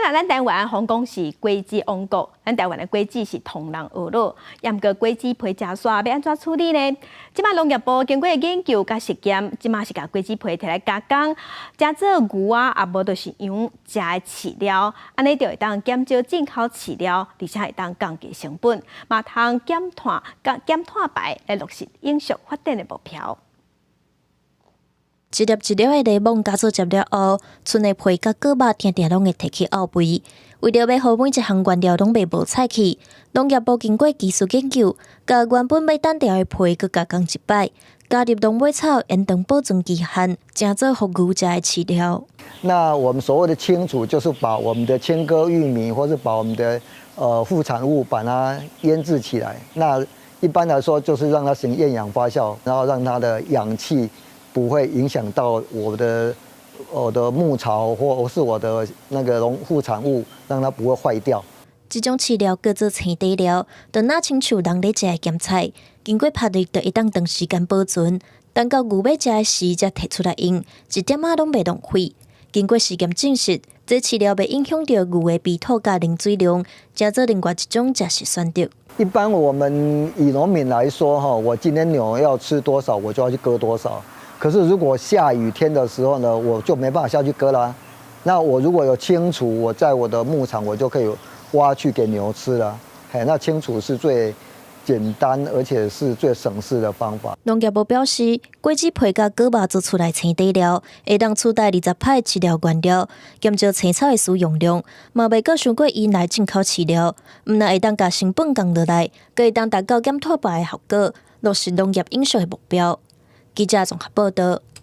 来咱台湾红讲是果子王国，咱台湾的果子是同人恶路，也毋过果子皮真煞，要安怎处理呢？即马农业部经过研究甲实验，即马是甲果子皮摕来加工，加做牛啊，也无就是羊食的饲料，安尼就会当减少进口饲料，而且会当降低成本，嘛通减碳排来落实永续发展的目标。一粒一粒的柠檬加做接了后，剩的皮甲果肉定定拢会摕去漚肥。为了要互每一项原料拢袂无彩去，农业部经过技术研究，甲原本要单调的皮佮加工一摆，加入龙尾草延长保存期限，正做互牛食的饲料。那我们所谓的清除，就是把我们的青稞玉米，或是把我们的副产物把它腌制起来。那一般来说，就是让它行厌氧发酵，然后让它的氧气不会影响到我的牧巢或是我的那个副产物，让它不会坏掉。这种饲料叫做青底料，就若亲像人咧食的咸菜，经过拍热就会当长时间保存，等到牛要食的时才摕出来用，一点仔拢袂浪费。经过实验证实，这饲料袂影响到牛的鼻吐甲凝水量，正做另外一种食食选择。一般我们以农民来说，我今天牛要吃多少，我就要去割多少。可是如果下雨天的时候呢，我就没办法下去割啦。那我如果有清除，我在我的牧场我就可以挖去给牛吃了。那清除是最简单而且是最省事的方法。农业部表示，果子皮甲果肉做出来青底料，会当取代20派饲料原料，减少青草的使用量，嘛袂阁伤过依赖进口饲料，毋但会当甲成本降落来，阁会当达到减碳排的效果，落实农业永续的目标。记者综合报道。